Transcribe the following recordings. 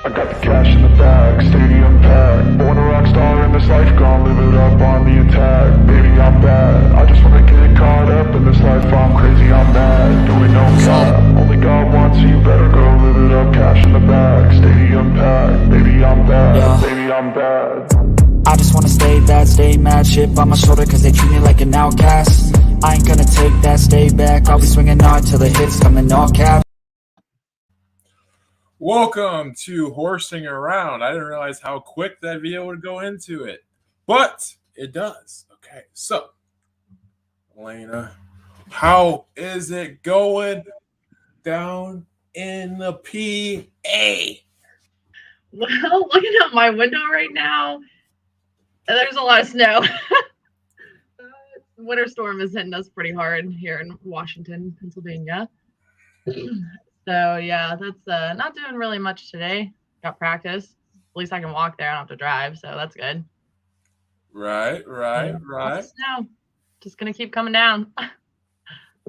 I got the cash in the bag, stadium packed. Born a rock star in this life, gonna live it up on the attack. Baby, I'm bad. I just wanna get caught up in this life. I'm crazy, I'm mad. Doing no cap. Only God wants you, better go live it up. Cash in the bag, stadium packed. Baby, I'm bad. Yeah. Baby, I'm bad. I just wanna stay bad, stay mad. Chip on my shoulder cause they treat me like an outcast. I ain't gonna take that, stay back. I'll be swinging hard till the hits come in all caps. Welcome to Horsing Around. I didn't realize how quick that video would go into it, but it does. Okay, so Elena, how is it going down in the PA? Well, looking out my window right now, there's a lot of snow. Winter storm is hitting us pretty hard here in Washington, Pennsylvania. So yeah, that's not doing really much today. Got practice. At least I can walk there. I don't have to drive, so that's good. Right. Snow. Just gonna keep coming down.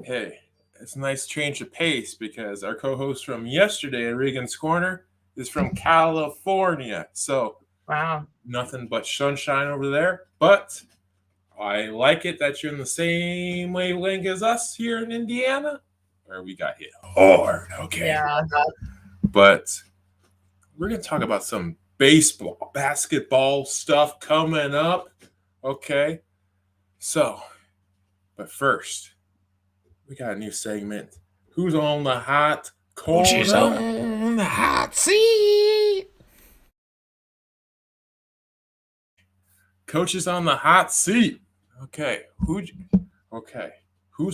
Hey, it's a nice change of pace because our co-host from yesterday at Regan's Corner is from California. So Wow. nothing but sunshine over there. But I like it that you're in the same wavelength as us here in Indiana, where we got hit hard. Okay. Yeah. But we're going to talk about some baseball, basketball stuff coming up. Okay. So, but first, we got a new segment. Who's on the hot corner? Who's on the hot seat? Coach is on the hot seat. Okay. Who's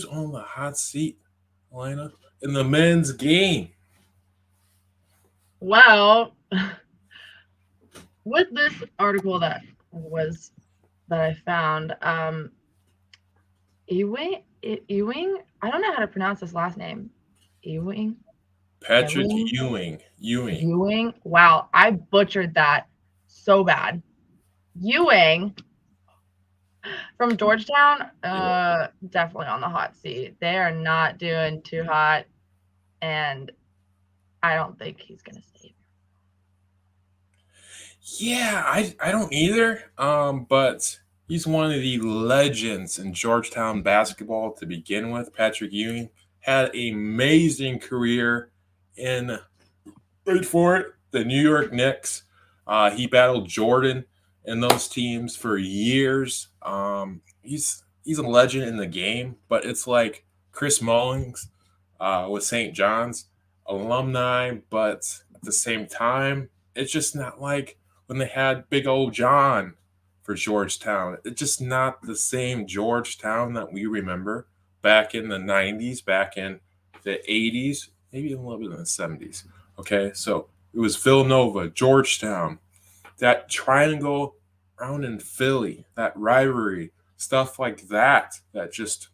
on the hot seat, Elena, in the men's game? Well, with this article that I found, Ewing, I don't know how to pronounce this last name. Ewing? Patrick Ewing? Ewing. Wow, I butchered that so bad. Ewing from Georgetown, definitely on the hot seat. They are not doing too hot, and I don't think he's gonna save. Yeah, I don't either. But he's one of the legends in Georgetown basketball to begin with. Patrick Ewing had an amazing career in, wait for it, the New York Knicks. He battled Jordan in those teams for years. He's a legend in the game, but it's like Chris Mullings with St. John's, alumni, but at the same time, it's just not like when they had Big Old John for Georgetown. It's just not the same Georgetown that we remember back in the 90s, back in the 80s, maybe even a little bit in the 70s. Okay, so it was Villanova, Georgetown, that triangle around in Philly, that rivalry, stuff like that just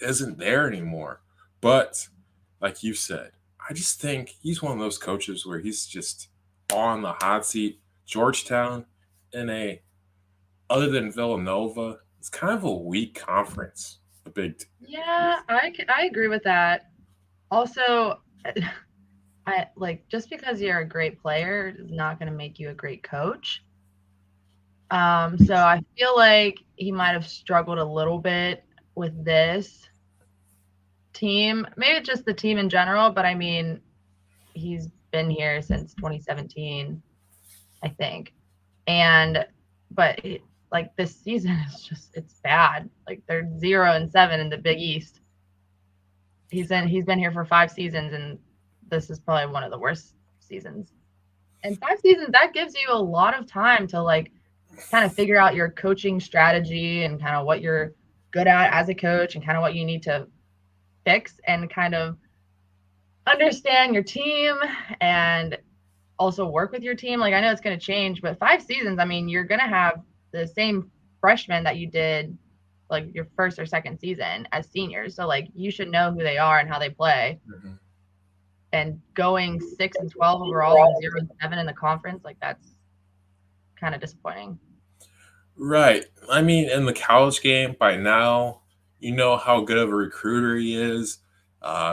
isn't there anymore. But like you said, I just think he's one of those coaches where he's just on the hot seat. Georgetown, other than Villanova, it's kind of a weak conference. Yeah, I agree with that. Also, I like just because you're a great player is not going to make you a great coach. So I feel like he might have struggled a little bit with this team, maybe just the team in general, but I mean, he's been here since 2017, I think. But like this season is it's bad. Like they're 0-7 in the Big East. He's been here for 5 seasons, and this is probably one of the worst seasons. And 5 seasons, that gives you a lot of time to like kind of figure out your coaching strategy and kind of what you're good at as a coach and kind of what you need to fix and kind of understand your team and also work with your team. Like I know it's going to change, but 5 seasons, I mean, you're going to have the same freshmen that you did like your first or second season as seniors. So like you should know who they are and how they play. Mm-hmm. And going 6-12 overall and 0-7 in the conference, like that's kind of disappointing. Right. I mean, in the college game by now, you know how good of a recruiter he is.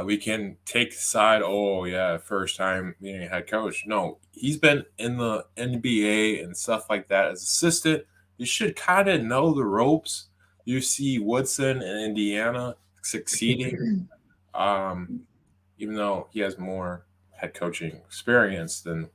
we can take the side. Oh yeah, first time being a head coach. No, he's been in the NBA and stuff like that as assistant. You should kind of know the ropes. You see Woodson in Indiana succeeding, um, even though he has more head coaching experience than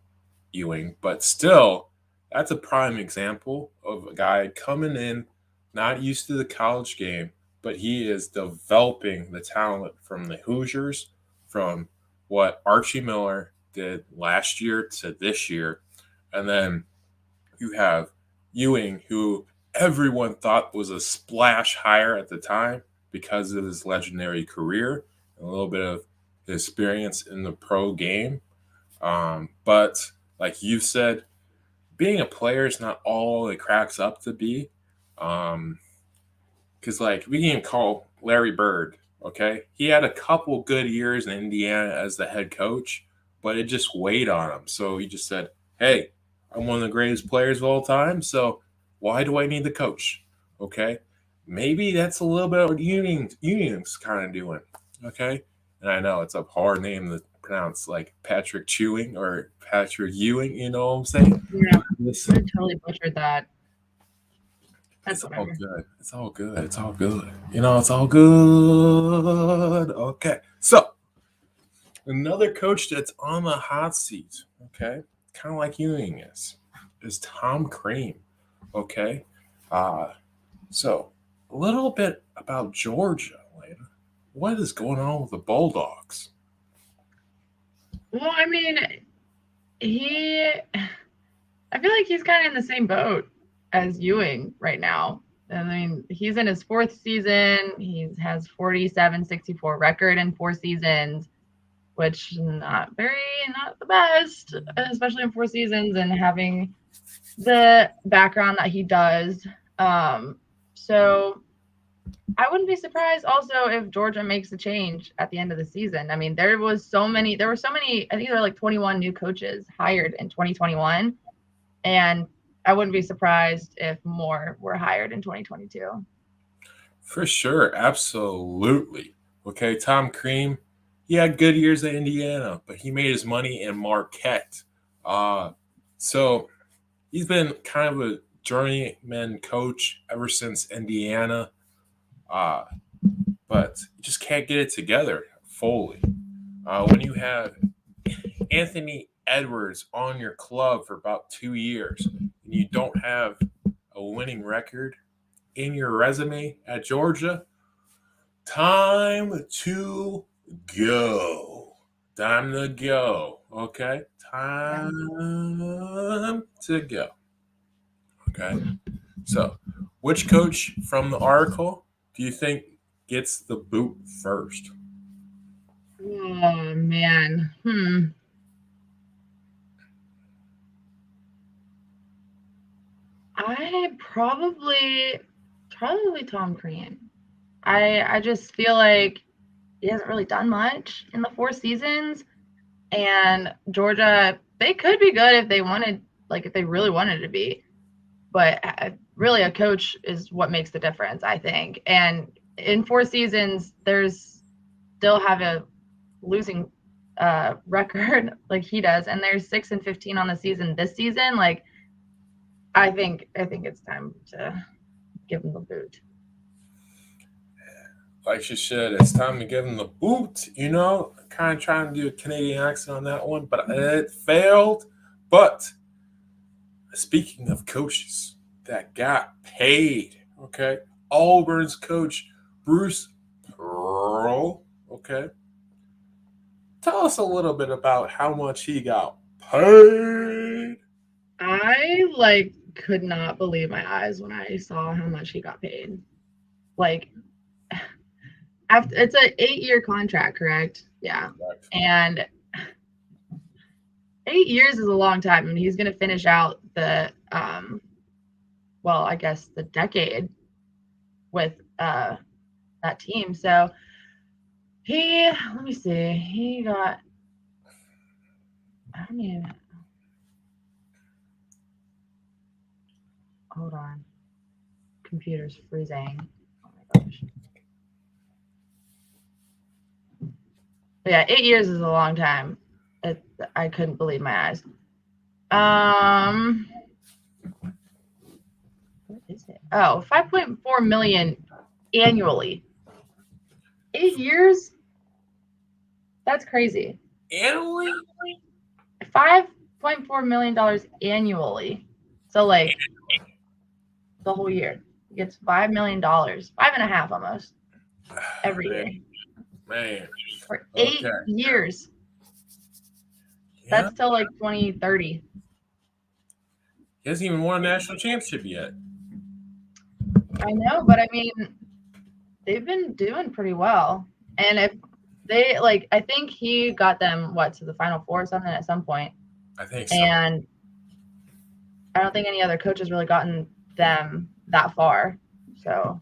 Ewing, but still, that's a prime example of a guy coming in, not used to the college game, but he is developing the talent from the Hoosiers, from what Archie Miller did last year to this year. And then you have Ewing, who everyone thought was a splash hire at the time because of his legendary career and a little bit of experience in the pro game. But like you said, being a player is not all it cracks up to be. Because like we can call Larry Bird, okay? He had a couple good years in Indiana as the head coach, but it just weighed on him. So he just said, "Hey, I'm one of the greatest players of all time. So why do I need the coach?" Okay, maybe that's a little bit of what Union's kind of doing. Okay, and I know it's a hard name to pronounce, like Patrick Chewing or Patrick Ewing. You know what I'm saying? Yeah, Listen, I totally butchered that. That's it's all whatever. good. It's all good. It's all good. You know, it's all good. Okay. So, another coach that's on the hot seat, okay, kind of like Ewing is Tom Crean. Okay. Uh, so, a little bit about Georgia, Elena. What is going on with the Bulldogs? Well, I mean, I feel like he's kind of in the same boat as Ewing right now. I mean, he's in his fourth season. He has 47-64 record in 4 seasons, which not the best, especially in 4 seasons and having the background that he does. So I wouldn't be surprised also if Georgia makes a change at the end of the season. I mean, there were so many, I think there were like 21 new coaches hired in 2021. And I wouldn't be surprised if more were hired in 2022. For sure, absolutely. Okay, Tom Cream, he had good years at Indiana, but he made his money in Marquette. Uh, so he's been kind of a journeyman coach ever since Indiana, uh, but you just can't get it together fully. When you have Anthony Edwards on your club for about 2 years and you don't have a winning record in your resume at Georgia, time to go. Time to go. Okay? Yeah. Time to go. Okay? So, which coach from the article do you think gets the boot first? Oh man. I probably Tom Crean. I just feel like he hasn't really done much in the 4 seasons. And Georgia, they could be good if they wanted, like if they really wanted to be. But really, a coach is what makes the difference, I think. And in 4 seasons, there's still have a losing record like he does, and there's 6-15 on the season this season. Like, I think it's time to give him the boot. Like she should. It's time to give him the boot. You know, kind of trying to do a Canadian accent on that one, but it failed. But speaking of coaches that got paid, okay, Auburn's coach Bruce Pearl, okay, tell us a little bit about how much he got paid. I could not believe my eyes when I saw how much he got paid. Like, after it's an 8-year contract, correct? Yeah. And 8 years is a long time. I mean, he's going to finish out the well, I guess the decade with that team. So let me see, he got, I don't even, hold on, computer's freezing. Oh my gosh. But yeah, 8 years is a long time. I couldn't believe my eyes. What is it? Oh, 5.4 million annually. 8 years? That's crazy. Annually? $5.4 million annually. So like the whole year. He gets $5 million, 5.5 almost every year Man. for 8 Okay. years. Yeah. That's till like 2030. He hasn't even won a national championship yet. I know, but I mean, they've been doing pretty well. And if they like, I think he got them to the Final Four or something at some point. I think so. And I don't think any other coach has really gotten them that far. So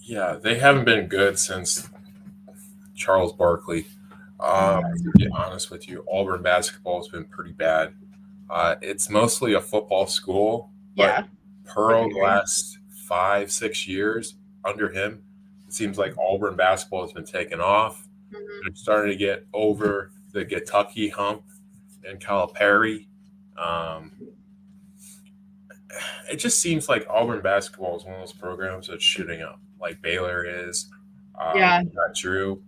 Yeah, they haven't been good since Charles Barkley. To be honest with you, Auburn basketball has been pretty bad. It's mostly a football school, but yeah, Pearl the last 5-6 years under him, it seems like Auburn basketball has been taken off. They're starting to get over the Kentucky hump and Calipari. It just seems like Auburn basketball is one of those programs that's shooting up, like Baylor is. Yeah. Got Drew,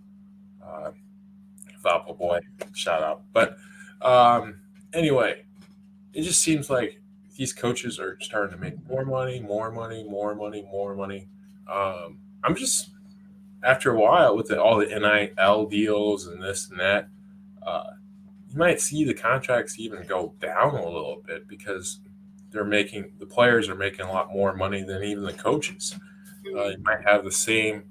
Valpo boy, shout out. But anyway, it just seems like these coaches are starting to make more money, more money, more money, more money. I'm just after a while with all the NIL deals and this and that, you might see the contracts even go down a little bit because the players are making a lot more money than even the coaches. You might have the same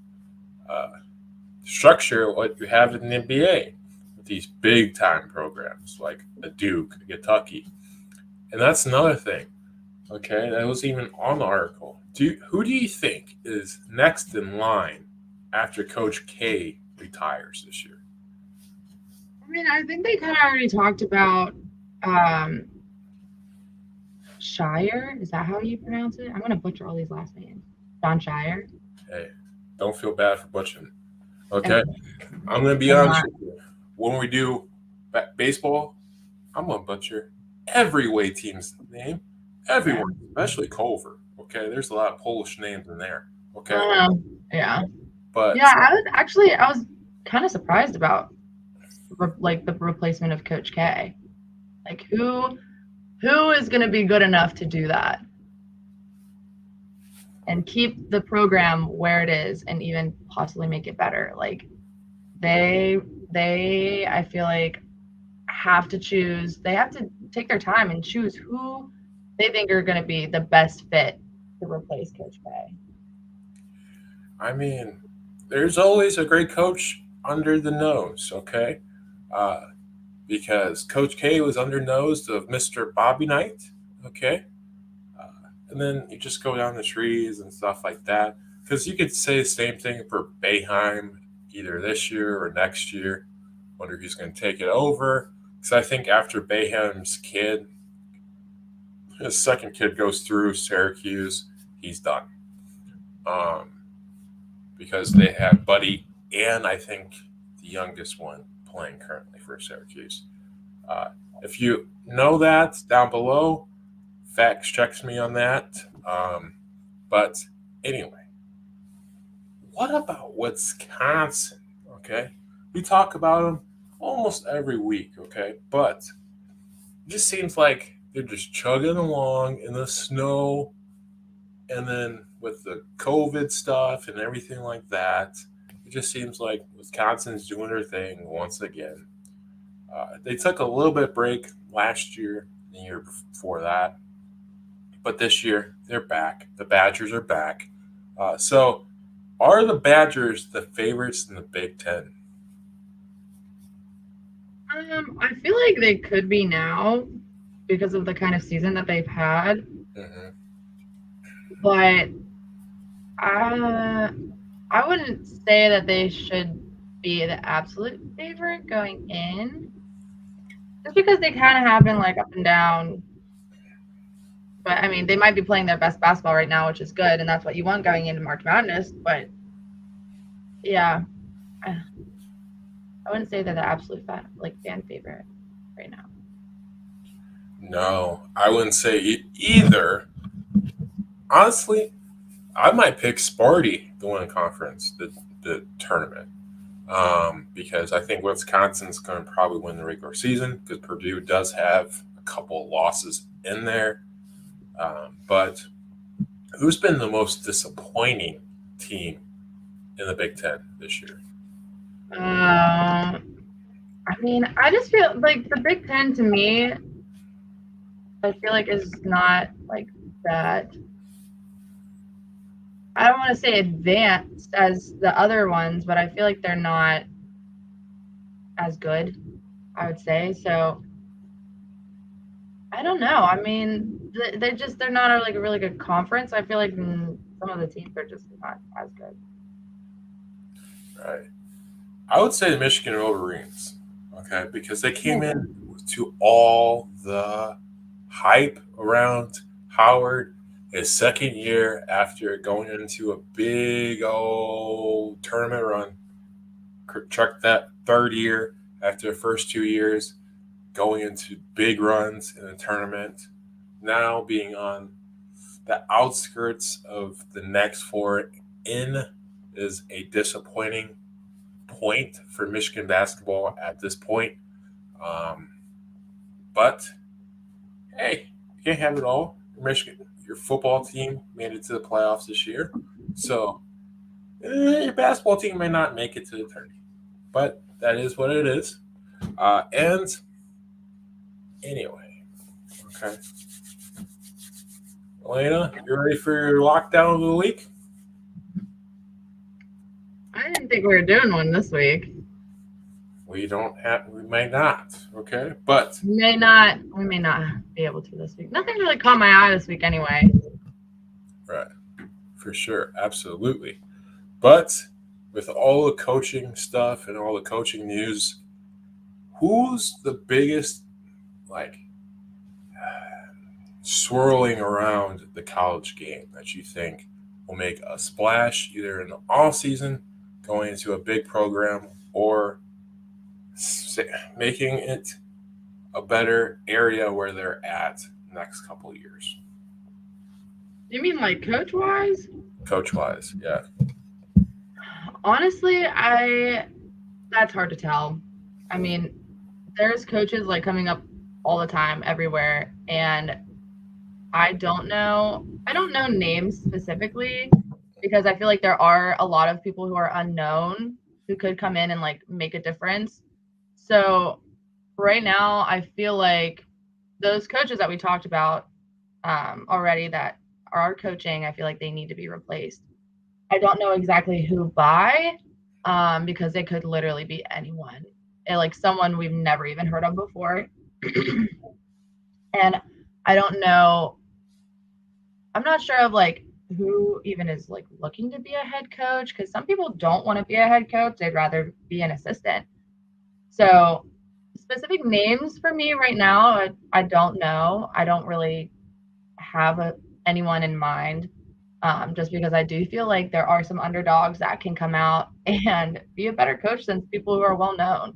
structure like you have in the NBA with these big time programs like a Duke, a Kentucky, and that's another thing. Okay, that was even on the article. Who do you think is next in line after Coach K retires this year? I mean, I think they kind of already talked about Shire. Is that how you pronounce it? I'm going to butcher all these last names. Don Shire. Hey, don't feel bad for butchering. Okay, I'm going to be honest with you. When we do baseball, I'm going to butcher every way team's name. Everyone, especially Culver. Okay, there's a lot of Polish names in there. Okay, yeah, but yeah, I was kind of surprised about like the replacement of Coach K. Like who is going to be good enough to do that and keep the program where it is and even possibly make it better? Like they I feel like have to choose. They have to take their time and choose who they think are going to be the best fit to replace Coach K. I mean, there's always a great coach under the nose, okay? Because Coach K was undernosed of Mr. Bobby Knight, okay? And then you just go down the trees and stuff like that. Because you could say the same thing for Boeheim either this year or next year. Wonder who's going to take it over. Because I think after Boeheim's kid, his second kid goes through Syracuse, he's done. Because they have Buddy and I think the youngest one playing currently for Syracuse. If you know that down below, facts checks me on that. But anyway, what about Wisconsin? Okay, we talk about them almost every week. Okay, but it just seems like they're just chugging along in the snow, and then with the COVID stuff and everything like that, it just seems like Wisconsin's doing their thing once again. They took a little bit break last year, the year before that, but this year they're back. The Badgers are back. So, are the Badgers the favorites in the Big Ten? I feel like they could be now because of the kind of season that they've had. Mm-hmm. But I wouldn't say that they should be the absolute favorite going in. Just because they kind of have been like up and down. But I mean, they might be playing their best basketball right now, which is good, and that's what you want going into March Madness. But yeah, I wouldn't say they're the absolute fan favorite right now. No, I wouldn't say either. Honestly, I might pick Sparty to win conference, the tournament, because I think Wisconsin's going to probably win the regular season because Purdue does have a couple losses in there. But who's been the most disappointing team in the Big Ten this year? I mean, I just feel like the Big Ten to me, I feel like is not like that. I don't want to say advanced as the other ones, but I feel like they're not as good, I would say. So I don't know. I mean, they're not a really good conference. I feel like some of the teams are just not as good. Right. I would say the Michigan Wolverines, okay, because they came in to all the hype around Howard his second year after going into a big old tournament run. Chuck that third year after the first 2 years, going into big runs in the tournament, now being on the outskirts of the next four in is a disappointing point for Michigan basketball at this point. Um, but hey, you can't have it all. Michigan, your football team made it to the playoffs this year, so your basketball team may not make it to the tournament, but that is what it is. And anyway, okay, Elena, you ready for your lockdown of the week? I didn't think we were doing one this week. We may not, okay, but We may not be able to this week. Nothing really caught my eye this week anyway. right, for sure, absolutely. But with all the coaching stuff and all the coaching news, who's the biggest like swirling around the college game that you think will make a splash either in the off season, going into a big program, or making it a better area where they're at next couple of years? You mean like coach wise? Coach wise, yeah. Honestly, that's hard to tell. I mean, there's coaches like coming up all the time everywhere, and I don't know names specifically because I feel like there are a lot of people who are unknown who could come in and like make a difference. So right now, I feel like those coaches that we talked about already that are coaching, I feel like they need to be replaced. I don't know exactly who by, because they could literally be anyone, and like someone we've never even heard of before. And I don't know. I'm not sure of like who even is like looking to be a head coach because some people don't want to be a head coach; they'd rather be an assistant. So specific names for me right now, I don't know. I don't really have anyone in mind, just because I do feel like there are some underdogs that can come out and be a better coach than people who are well known.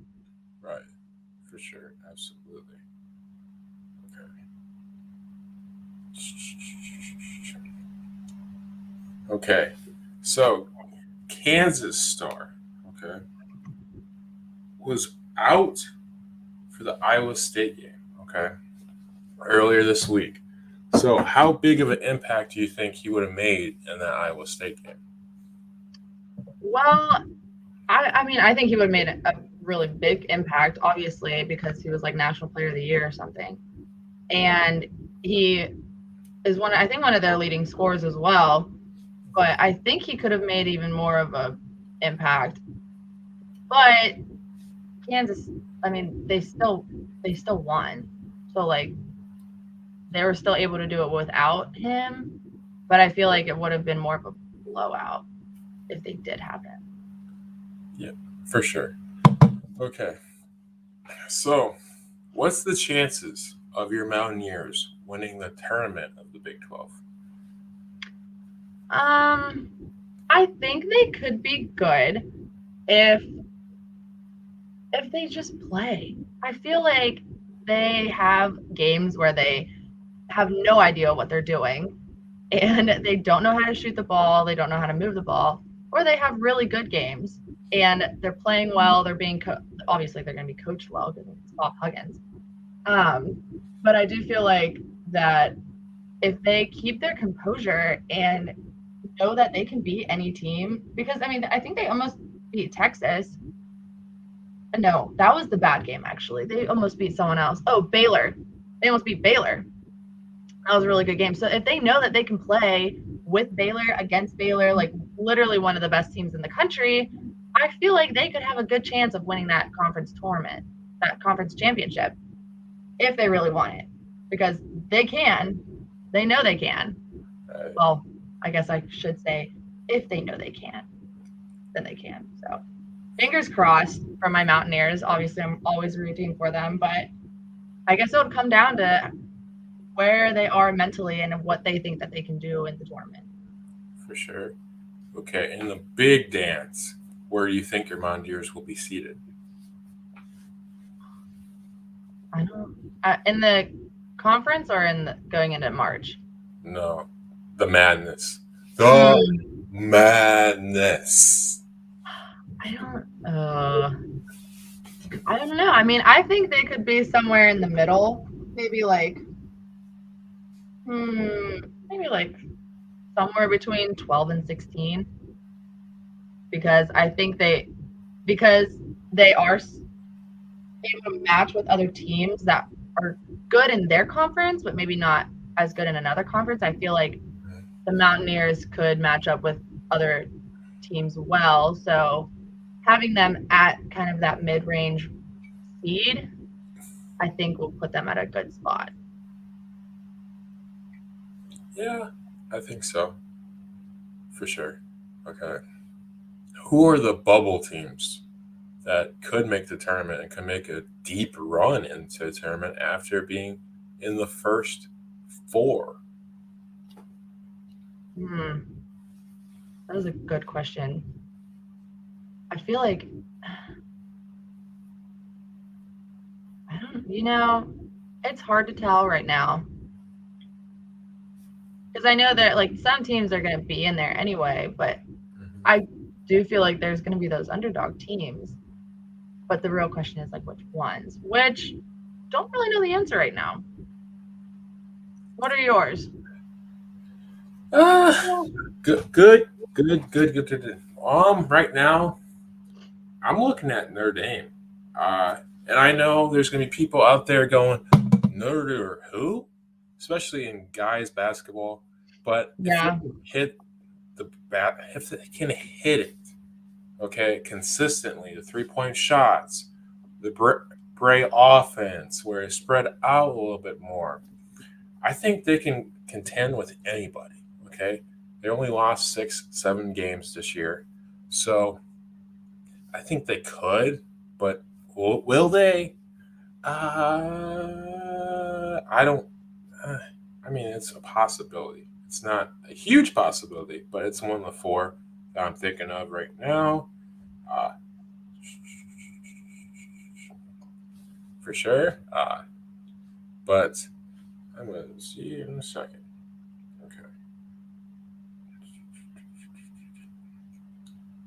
Right, for sure, absolutely. Okay, so Kansas Star, okay, was out for the Iowa State game, okay, earlier this week. So, how big of an impact do you think he would have made in that Iowa State game? Well, I mean, I think he would have made a really big impact, obviously, because he was like National Player of the Year or something. And he is I think one of their leading scorers as well. But I think he could have made even more of a impact. But Kansas, I mean, they still won. So like they were still able to do it without him. But I feel like it would have been more of a blowout if they did have him. Yeah, for sure. Okay. So, what's the chances of your Mountaineers winning the tournament of the Big 12? I think they could be good if if they just play. I feel like they have games where they have no idea what they're doing and they don't know how to shoot the ball, they don't know how to move the ball, or they have really good games and they're playing well, they're being obviously they're going to be coached well because it's Bob Huggins. But I do feel like that if they keep their composure and know that they can beat any team, because I mean, I think they almost beat Texas. No, that was the bad game, actually. They almost beat someone else. Oh, Baylor. They almost beat Baylor. That was a really good game. So if they know that they can play with Baylor, against Baylor, like literally one of the best teams in the country, I feel like they could have a good chance of winning that conference tournament, that conference championship, if they really want it. Because they can. They know they can. Well, I guess I should say if they know they can, then they can. So fingers crossed for my Mountaineers. Obviously, I'm always rooting for them, but I guess it would come down to where they are mentally and what they think that they can do in the tournament. For sure. Okay, in the big dance, where do you think your Mountaineers will be seated? I don't in the conference or in going into March. No, the madness. Mm, The madness. I don't know. I mean, I think they could be somewhere in the middle, maybe like maybe like somewhere between 12 and 16 because I think they are able to match with other teams that are good in their conference, but maybe not as good in another conference. I feel like the Mountaineers could match up with other teams well. So having them at kind of that mid-range seed, I think will put them at a good spot. Yeah, I think so. For sure. Okay. Who are the bubble teams that could make the tournament and could make a deep run into the tournament after being in the first four? That was a good question. I feel like it's hard to tell right now. Because I know that like some teams are going to be in there anyway, but I do feel like there's going to be those underdog teams. But the real question is like which ones, which don't really know the answer right now. What are yours? Good. Right now, I'm looking at Notre Dame. And I know there's going to be people out there going, Notre Dame who? Especially in guys basketball. But if Yeah. they can hit the bat, if they can hit it, okay, consistently, the 3-point shots, the Bray offense, where it's spread out a little bit more, I think they can contend with anybody. Okay, they only lost 6-7 games this year, so I think they could, but will they? I don't. I mean, it's a possibility. It's not a huge possibility, but it's one of the four that I'm thinking of right now. Uh, for sure. But I'm going to see in a second. Okay.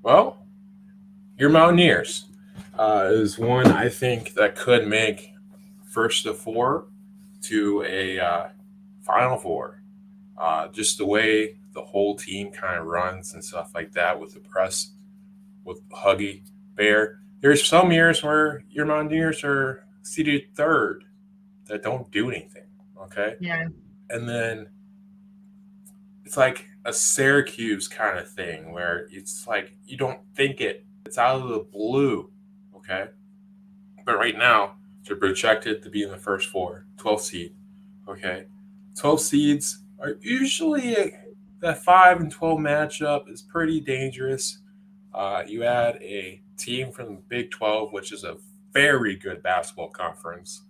Well, your Mountaineers is one I think that could make first of four to a Final Four. Just the way the whole team kind of runs and stuff like that with the press, with Huggy Bear. There's some years where your Mountaineers are seated third that don't do anything. Okay. Yeah. And then it's like a Syracuse kind of thing where it's like you don't think it's out of the blue. Okay. But right now, they're projected to be in the first four, 12 seed. Okay. 12 seeds are usually that 5 and 12 matchup is pretty dangerous. You add a team from the Big 12, which is a very good basketball conference.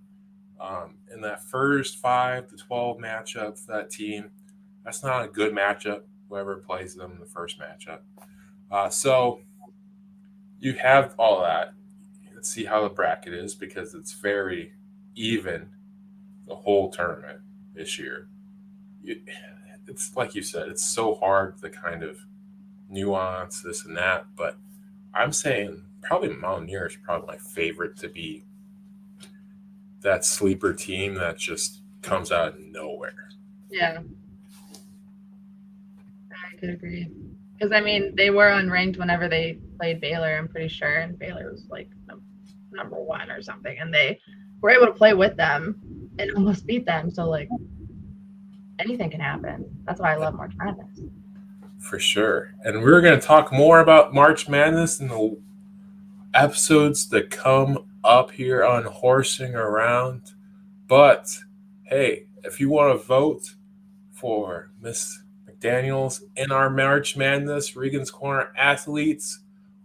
In that first 5 to 12 matchup for that team, that's not a good matchup, whoever plays them in the first matchup. So you have all that. Let's see how the bracket is because it's very even the whole tournament this year. It's like you said, it's so hard to kind of nuance this and that, but I'm saying probably Mountaineer is probably my favorite to be that sleeper team that just comes out of nowhere. Yeah, I could agree. Because, I mean, they were unranked whenever they played Baylor, I'm pretty sure. And Baylor was like number 1 or something. And they were able to play with them and almost beat them. So, like, anything can happen. That's why I love March Madness. For sure. And we're going to talk more about March Madness in the episodes that come up here on Horsing Around. But, hey, if you want to vote for Miss McDaniels in our March Madness Regan's Corner athletes,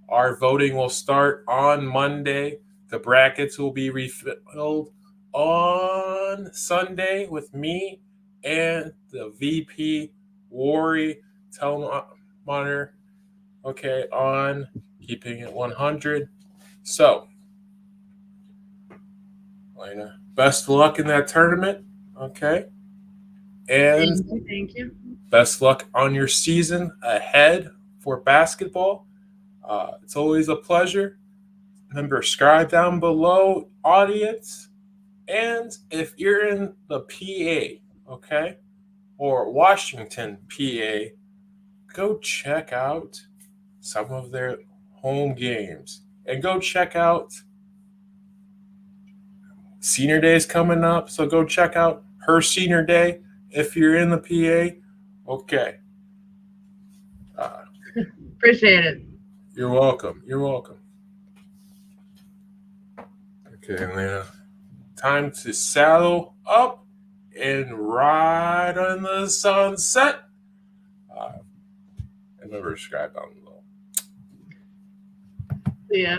our voting will start on Monday. The brackets will be refilled on Sunday with me and the VP Worry Telmonitor, okay, on Keeping It 100. So, Elena, best of luck in that tournament, okay? And Thank you. best luck on your season ahead for basketball. It's always a pleasure. Remember, subscribe down below, audience. And if you're in the PA, okay, or Washington, PA, go check out some of their home games. And go check out Senior Day is coming up, so go check out her Senior Day if you're in the PA. Okay. Appreciate it. You're welcome. You're welcome. Okay, Elena. Time to saddle up and ride on the sunset. And remember, subscribe down below. See ya.